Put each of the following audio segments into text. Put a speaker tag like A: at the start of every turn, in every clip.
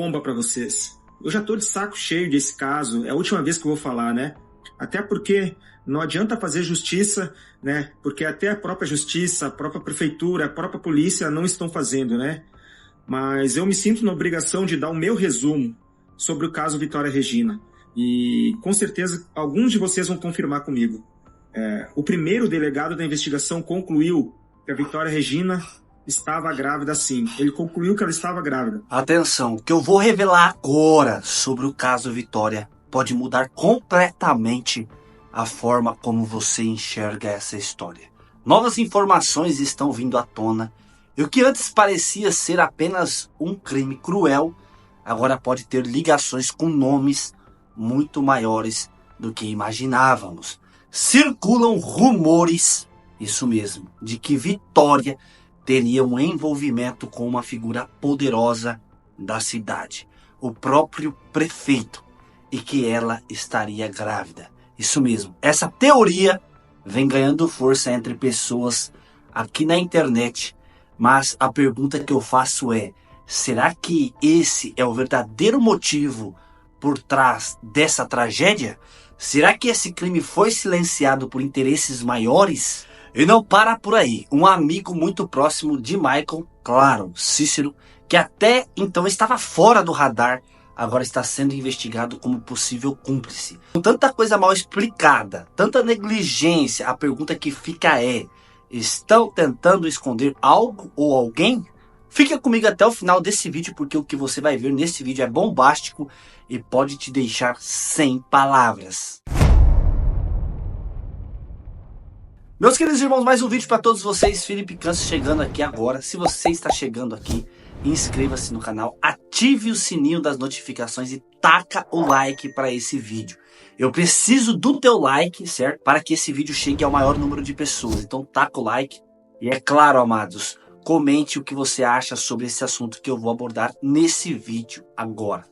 A: Bomba para vocês. Eu já tô de saco cheio desse caso, é a última vez que eu vou falar, né? Até porque não adianta fazer justiça, né? Porque até a própria justiça, a própria prefeitura, a própria polícia não estão fazendo, né? Mas eu me sinto na obrigação de dar o meu resumo sobre o caso Vitória Regina. E com certeza alguns de vocês vão confirmar comigo. O primeiro delegado da investigação concluiu que a Vitória Regina estava grávida, sim. Ele concluiu que ela estava grávida.
B: Atenção, o que eu vou revelar agora sobre o caso Vitória pode mudar completamente a forma como você enxerga essa história. Novas informações estão vindo à tona e o que antes parecia ser apenas um crime cruel, agora pode ter ligações com nomes muito maiores do que imaginávamos. Circulam rumores, isso mesmo, de que Vitória teria um envolvimento com uma figura poderosa da cidade, o próprio prefeito, e que ela estaria grávida. Isso mesmo, essa teoria vem ganhando força entre pessoas aqui na internet, mas a pergunta que eu faço é: será que esse é o verdadeiro motivo por trás dessa tragédia? Será que esse crime foi silenciado por interesses maiores? E não para por aí. Um amigo muito próximo de Michael, claro, Cícero, que até então estava fora do radar, agora está sendo investigado como possível cúmplice. Com tanta coisa mal explicada, tanta negligência, a pergunta que fica é: estão tentando esconder algo ou alguém? Fica comigo até o final desse vídeo, porque o que você vai ver nesse vídeo é bombástico e pode te deixar sem palavras. Meus queridos irmãos, mais um vídeo para todos vocês. Felipe Câncio chegando aqui agora. Se você está chegando aqui, inscreva-se no canal, ative o sininho das notificações e taca o like para esse vídeo. Eu preciso do teu like, certo? Para que esse vídeo chegue ao maior número de pessoas. Então taca o like e, é claro, amados, comente o que você acha sobre esse assunto que eu vou abordar nesse vídeo agora.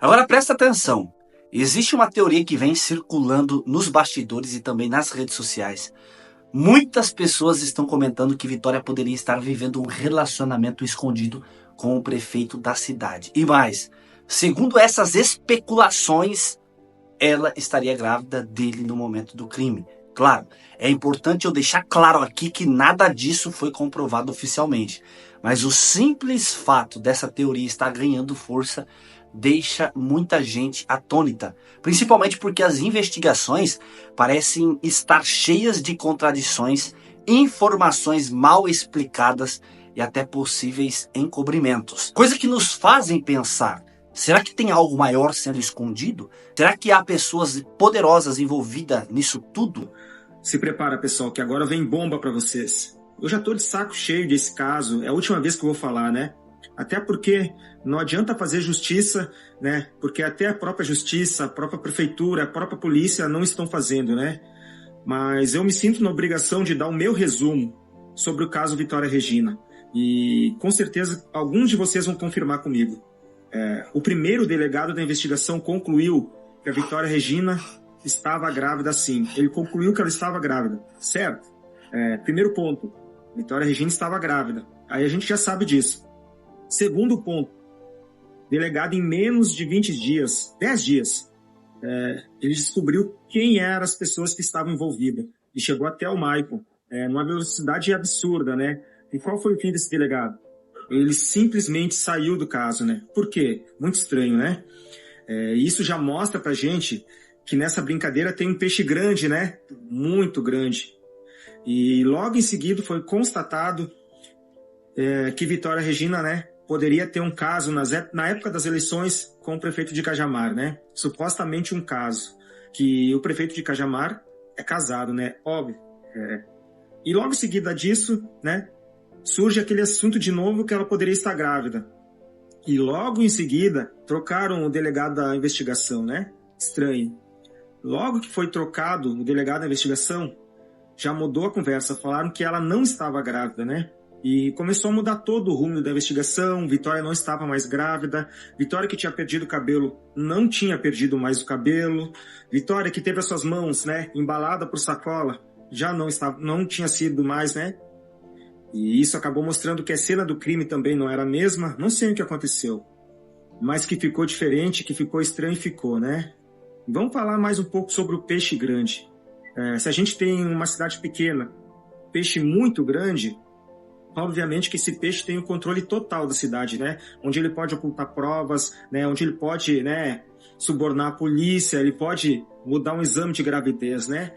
B: Agora presta atenção. Existe uma teoria que vem circulando nos bastidores e também nas redes sociais. Muitas pessoas estão comentando que Vitória poderia estar vivendo um relacionamento escondido com o prefeito da cidade. E mais, segundo essas especulações, ela estaria grávida dele no momento do crime. Claro, é importante eu deixar claro aqui que nada disso foi comprovado oficialmente. Mas o simples fato dessa teoria estar ganhando força deixa muita gente atônita, principalmente porque as investigações parecem estar cheias de contradições, informações mal explicadas e até possíveis encobrimentos. Coisa que nos fazem pensar: será que tem algo maior sendo escondido? Será que há pessoas poderosas envolvidas nisso tudo?
A: Se prepara, pessoal, que agora vem bomba para vocês. Eu já tô de saco cheio desse caso, é a última vez que eu vou falar, né? Até porque não adianta fazer justiça, né? Porque até a própria justiça, a própria prefeitura, a própria polícia não estão fazendo, né? Mas eu me sinto na obrigação de dar o meu resumo sobre o caso Vitória Regina. E com certeza alguns de vocês vão confirmar comigo. O primeiro delegado da investigação concluiu que a Vitória Regina estava grávida, sim. Ele concluiu que ela estava grávida, certo? Primeiro ponto, Vitória Regina estava grávida. Aí a gente já sabe disso. Segundo ponto, delegado em menos de 20 dias, 10 dias, ele descobriu quem eram as pessoas que estavam envolvidas. E chegou até o Michael, numa velocidade absurda, né? E qual foi o fim desse delegado? Ele simplesmente saiu do caso, né? Por quê? Muito estranho, né? Isso já mostra pra gente que nessa brincadeira tem um peixe grande, né? Muito grande. E logo em seguida foi constatado que Vitória Regina, né, poderia ter um caso na época das eleições com o prefeito de Cajamar, né? Supostamente um caso. Que o prefeito de Cajamar é casado, né? Óbvio. E logo em seguida disso, né, surge aquele assunto de novo que ela poderia estar grávida. E logo em seguida, trocaram o delegado da investigação, né? Estranho. Logo que foi trocado o delegado da investigação, já mudou a conversa. Falaram que ela não estava grávida, né? E começou a mudar todo o rumo da investigação. Vitória não estava mais grávida. Vitória, que tinha perdido o cabelo, não tinha perdido mais o cabelo. Vitória, que teve as suas mãos, né, embalada por sacola, já não tinha sido mais, né? E isso acabou mostrando que a cena do crime também não era a mesma. Não sei o que aconteceu. mas que ficou diferente, que ficou estranho, ficou, né? Vamos falar mais um pouco sobre o peixe grande. Se a gente tem uma cidade pequena, peixe muito grande, obviamente que esse peixe tem o controle total da cidade, né? Onde ele pode ocultar provas, né? Onde ele pode, né, subornar a polícia, ele pode mudar um exame de gravidez, né?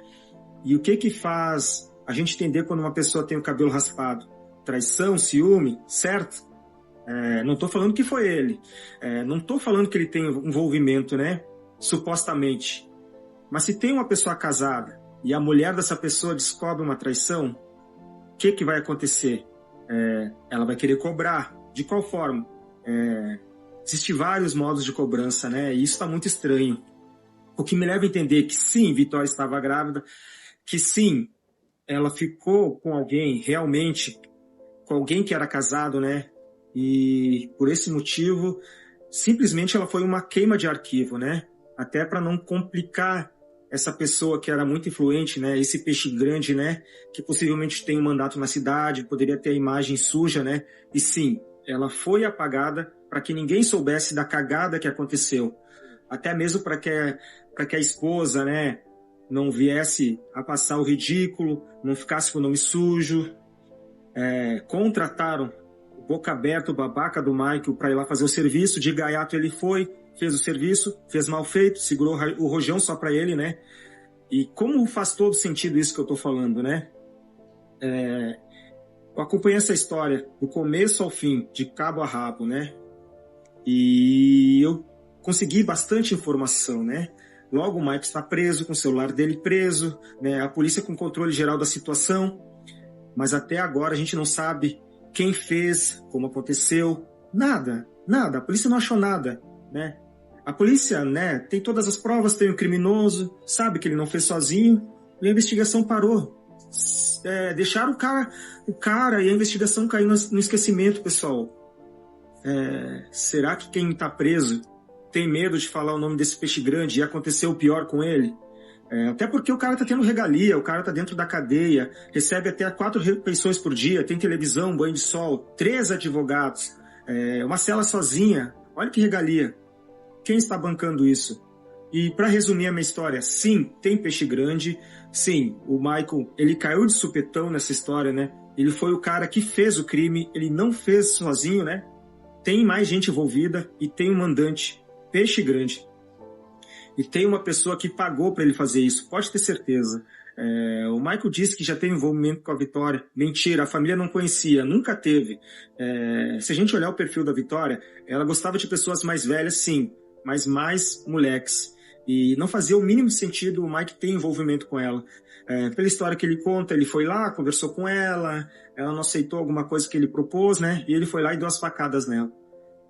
A: E o que faz a gente entender quando uma pessoa tem o cabelo raspado? Traição, ciúme, certo? Não estou falando que foi ele. Não estou falando que ele tem envolvimento, né? Supostamente. Mas se tem uma pessoa casada e a mulher dessa pessoa descobre uma traição, o que vai acontecer? Ela vai querer cobrar. De qual forma? Existem vários modos de cobrança, né? E isso está muito estranho. O que me leva a entender que sim, Vitória estava grávida, que sim, ela ficou com alguém realmente, com alguém que era casado, né? E por esse motivo, simplesmente ela foi uma queima de arquivo, né? Até para não complicar essa pessoa que era muito influente, né? Esse peixe grande, né? Que possivelmente tem um mandato na cidade, poderia ter a imagem suja, né? E sim, ela foi apagada para que ninguém soubesse da cagada que aconteceu. Até mesmo para que a esposa, né, não viesse a passar o ridículo, não ficasse com o nome sujo. Contrataram o boca aberta, o babaca do Michael, para ir lá fazer o serviço. De gaiato ele foi, fez o serviço, fez mal feito, segurou o rojão só para ele, né? E como faz todo sentido isso que eu tô falando, né? Eu acompanhei essa história do começo ao fim, de cabo a rabo, né? E eu consegui bastante informação, né? Logo o Michael está preso, com o celular dele preso, né? A polícia com controle geral da situação, mas até agora a gente não sabe quem fez, como aconteceu, nada, a polícia não achou nada, né? A polícia, né, tem todas as provas, tem o criminoso, sabe que ele não fez sozinho, e a investigação parou. Deixaram o cara e a investigação caiu no esquecimento, pessoal. Será que quem está preso tem medo de falar o nome desse peixe grande e aconteceu o pior com ele? Até porque o cara está tendo regalia, o cara está dentro da cadeia, recebe até 4 refeições por dia, tem televisão, banho de sol, 3 advogados, uma cela sozinha. Olha que regalia. Quem está bancando isso? E para resumir a minha história, sim, tem peixe grande, sim, o Michael, ele caiu de supetão nessa história, né? Ele foi o cara que fez o crime, ele não fez sozinho, né? Tem mais gente envolvida e tem um mandante, peixe grande. E tem uma pessoa que pagou para ele fazer isso, pode ter certeza. O Michael disse que já teve envolvimento com a Vitória. Mentira, a família não conhecia, nunca teve. Se a gente olhar o perfil da Vitória, ela gostava de pessoas mais velhas, sim, mas mais moleques. E não fazia o mínimo sentido o Mike ter envolvimento com ela. Pela história que ele conta, ele foi lá, conversou com ela não aceitou alguma coisa que ele propôs, né? E ele foi lá e deu as facadas nela.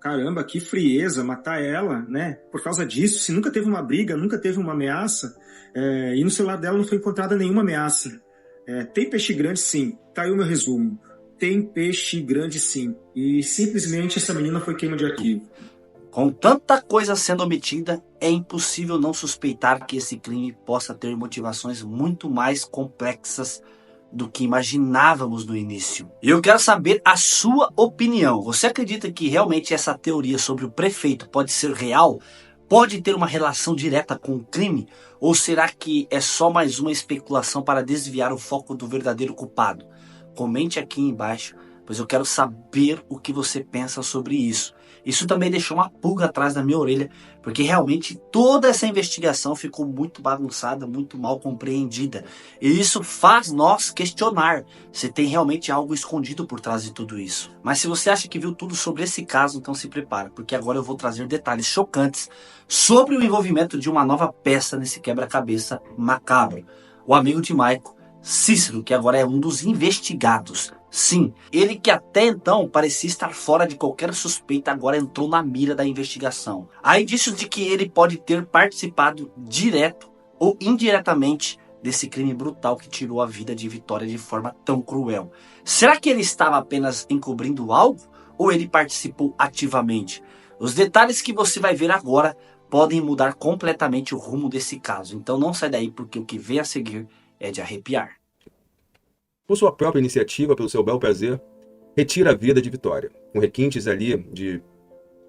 A: Caramba, que frieza, matar ela, né? Por causa disso, se nunca teve uma briga, nunca teve uma ameaça, e no celular dela não foi encontrada nenhuma ameaça. Tem peixe grande, sim. Tá aí o meu resumo. Tem peixe grande, sim. E simplesmente essa menina foi queima de arquivo.
B: Com tanta coisa sendo omitida, é impossível não suspeitar que esse crime possa ter motivações muito mais complexas do que imaginávamos no início. E eu quero saber a sua opinião. Você acredita que realmente essa teoria sobre o prefeito pode ser real? Pode ter uma relação direta com o crime? Ou será que é só mais uma especulação para desviar o foco do verdadeiro culpado? Comente aqui embaixo, pois eu quero saber o que você pensa sobre isso. Isso também deixou uma pulga atrás da minha orelha, porque realmente toda essa investigação ficou muito bagunçada, muito mal compreendida. E isso faz nós questionar se tem realmente algo escondido por trás de tudo isso. Mas se você acha que viu tudo sobre esse caso, então se prepara, porque agora eu vou trazer detalhes chocantes sobre o envolvimento de uma nova peça nesse quebra-cabeça macabro. O amigo de Michael, Cícero, que agora é um dos investigados. Sim, ele que até então parecia estar fora de qualquer suspeita, agora entrou na mira da investigação. Há indícios de que ele pode ter participado direto ou indiretamente desse crime brutal que tirou a vida de Vitória de forma tão cruel. Será que ele estava apenas encobrindo algo ou ele participou ativamente? Os detalhes que você vai ver agora podem mudar completamente o rumo desse caso. Então não sai daí, porque o que vem a seguir é de arrepiar.
C: Por sua própria iniciativa, pelo seu bel prazer, retira a vida de Vitória, com requintes ali de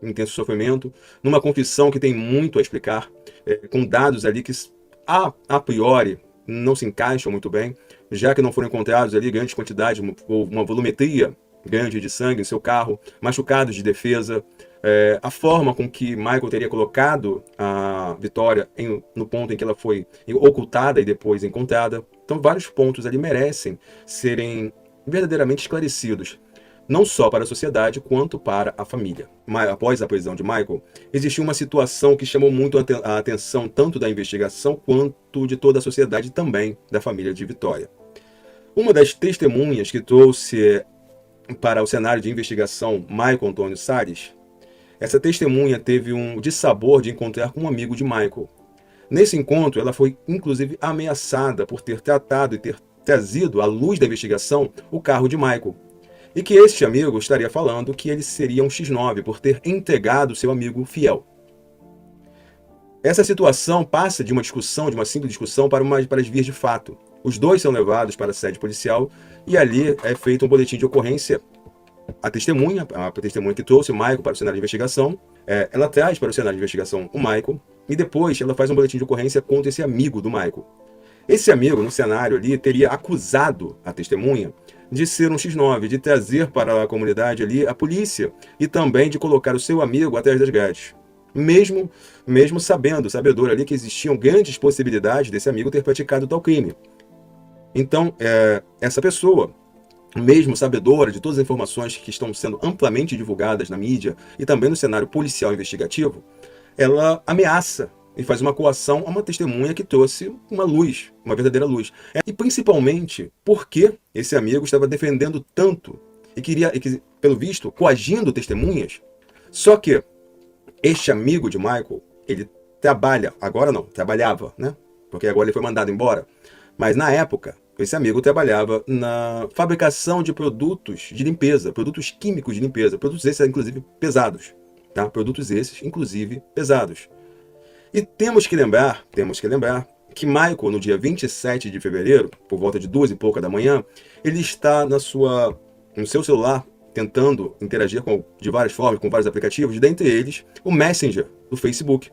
C: intenso sofrimento, numa confissão que tem muito a explicar, com dados ali que a priori não se encaixam muito bem, já que não foram encontrados ali grandes quantidades ou uma volumetria grande de sangue em seu carro, machucados de defesa, a forma com que Michael teria colocado a Vitória no ponto em que ela foi ocultada e depois encontrada. Então vários pontos ali merecem serem verdadeiramente esclarecidos, não só para a sociedade, quanto para a família. Após a prisão de Michael, existiu uma situação que chamou muito a atenção tanto da investigação quanto de toda a sociedade, também da família de Vitória. Uma das testemunhas que trouxe para o cenário de investigação Michael Antônio Salles, essa testemunha teve um dissabor de encontrar com um amigo de Michael. Nesse encontro, ela foi inclusive ameaçada por ter tratado e ter trazido à luz da investigação o carro de Michael, e que este amigo estaria falando que ele seria um X9 por ter entregado seu amigo fiel. Essa situação passa de uma discussão, de uma simples discussão, para as vias de fato. Os dois são levados para a sede policial e ali é feito um boletim de ocorrência. A testemunha que trouxe o Michael para o cenário de investigação, ela traz para o cenário de investigação o Michael e depois ela faz um boletim de ocorrência contra esse amigo do Michael. Esse amigo, no cenário ali, teria acusado a testemunha de ser um X9, de trazer para a comunidade ali a polícia e também de colocar o seu amigo atrás das grades. Mesmo sabedor ali que existiam grandes possibilidades desse amigo ter praticado tal crime. Então, essa pessoa, mesmo sabedora de todas as informações que estão sendo amplamente divulgadas na mídia e também no cenário policial investigativo, ela ameaça e faz uma coação a uma testemunha que trouxe uma luz, uma verdadeira luz. E principalmente porque esse amigo estava defendendo tanto e que, pelo visto, coagindo testemunhas. Só que este amigo de Michael, ele trabalhava, né? Porque agora ele foi mandado embora. Mas na época, esse amigo trabalhava na fabricação de produtos de limpeza, produtos químicos de limpeza, produtos esses inclusive pesados, tá? Produtos esses inclusive pesados. E temos que lembrar que Michael, no dia 27 de fevereiro, por volta de 2 e pouca da manhã, ele está no seu celular tentando interagir de várias formas, com vários aplicativos, dentre eles o Messenger do Facebook,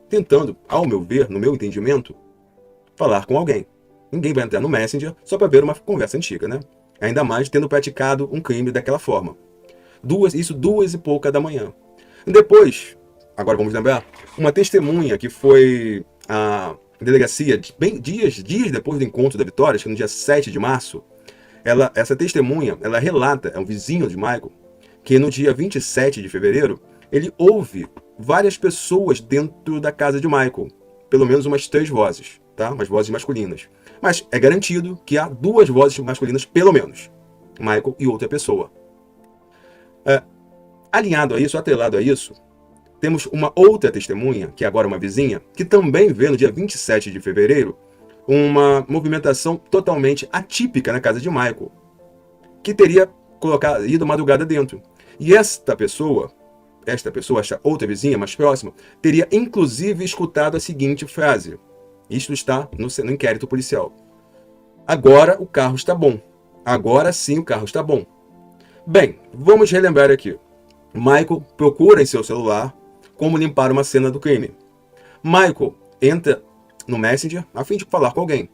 C: tentando, ao meu ver, no meu entendimento, falar com alguém. Ninguém vai entrar no Messenger só para ver uma conversa antiga, né? Ainda mais tendo praticado um crime daquela forma. 2 e pouca da manhã. Depois, agora vamos lembrar, uma testemunha que foi à delegacia dias depois do encontro da Vitória, acho que no dia 7 de março, essa testemunha, ela relata, é um vizinho de Michael, que no dia 27 de fevereiro, ele ouve várias pessoas dentro da casa de Michael, pelo menos umas 3 vozes, tá? Umas vozes masculinas. Mas é garantido que há 2 vozes masculinas, pelo menos, Michael e outra pessoa. Atrelado a isso, temos uma outra testemunha, que é agora uma vizinha, que também vê no dia 27 de fevereiro uma movimentação totalmente atípica na casa de Michael, que teria ido madrugada dentro. E esta outra vizinha mais próxima, teria inclusive escutado a seguinte frase. Isto está no inquérito policial. Agora o carro está bom. Agora sim o carro está bom. Bem, vamos relembrar aqui. Michael procura em seu celular como limpar uma cena do crime. Michael entra no Messenger a fim de falar com alguém.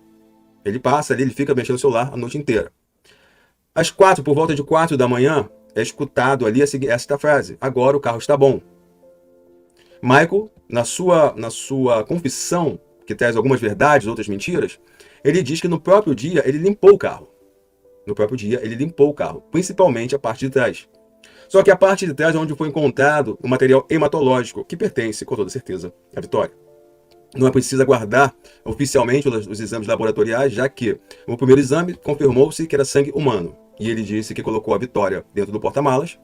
C: Ele passa ali, ele fica mexendo no celular a noite inteira. Por volta de 4 da manhã, é escutado ali esta frase. Agora o carro está bom. Michael, na sua confissão, que traz algumas verdades, outras mentiras, ele diz que no próprio dia ele limpou o carro. Principalmente a parte de trás. Só que a parte de trás é onde foi encontrado o material hematológico, que pertence, com toda certeza, à Vitória. Não é preciso aguardar oficialmente os exames laboratoriais, já que o primeiro exame confirmou-se que era sangue humano. E ele disse que colocou a Vitória dentro do porta-malas.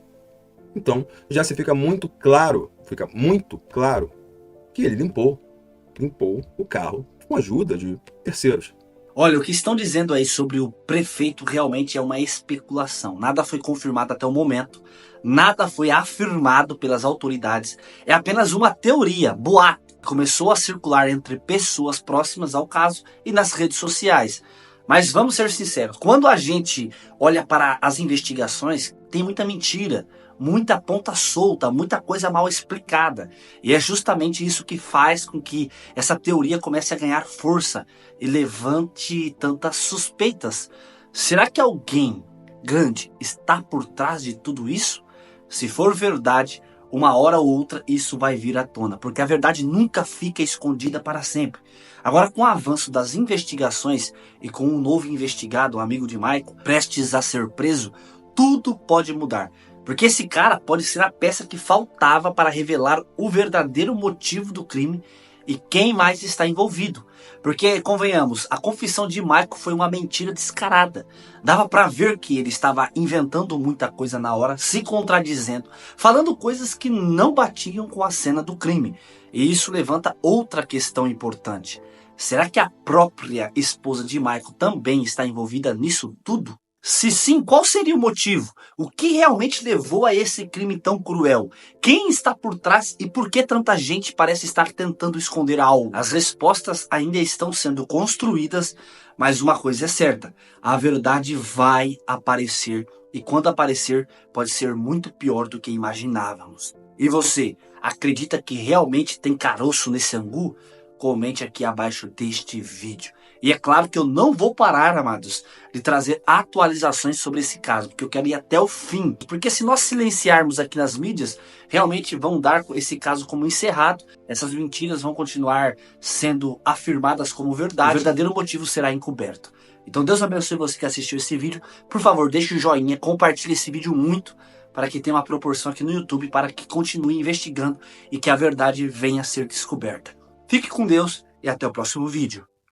C: Então, já fica muito claro que ele limpou o carro com a ajuda de terceiros.
B: Olha, o que estão dizendo aí sobre o prefeito realmente é uma especulação. Nada foi confirmado até o momento. Nada foi afirmado pelas autoridades. É apenas uma teoria, boato, que começou a circular entre pessoas próximas ao caso e nas redes sociais. Mas vamos ser sinceros, quando a gente olha para as investigações, tem muita mentira. muita ponta solta, muita coisa mal explicada. E é justamente isso que faz com que essa teoria comece a ganhar força e levante tantas suspeitas. Será que alguém grande está por trás de tudo isso? Se for verdade, uma hora ou outra isso vai vir à tona, porque a verdade nunca fica escondida para sempre. Agora, com o avanço das investigações e com um novo investigado, um amigo de Michael, prestes a ser preso, tudo pode mudar. Porque esse cara pode ser a peça que faltava para revelar o verdadeiro motivo do crime e quem mais está envolvido. Porque, convenhamos, a confissão de Michael foi uma mentira descarada. Dava para ver que ele estava inventando muita coisa na hora, se contradizendo, falando coisas que não batiam com a cena do crime. E isso levanta outra questão importante. Será que a própria esposa de Michael também está envolvida nisso tudo? Se sim, qual seria o motivo? O que realmente levou a esse crime tão cruel? Quem está por trás e por que tanta gente parece estar tentando esconder algo? As respostas ainda estão sendo construídas, mas uma coisa é certa: a verdade vai aparecer, e quando aparecer, pode ser muito pior do que imaginávamos. E você, acredita que realmente tem caroço nesse angu? Comente aqui abaixo deste vídeo. E é claro que eu não vou parar, amados, de trazer atualizações sobre esse caso, porque eu quero ir até o fim. Porque se nós silenciarmos aqui nas mídias, realmente vão dar esse caso como encerrado. Essas mentiras vão continuar sendo afirmadas como verdade. O verdadeiro motivo será encoberto. Então Deus abençoe você que assistiu esse vídeo. Por favor, deixe o joinha, compartilhe esse vídeo muito, para que tenha uma proporção aqui no YouTube, para que continue investigando e que a verdade venha a ser descoberta. Fique com Deus e até o próximo vídeo.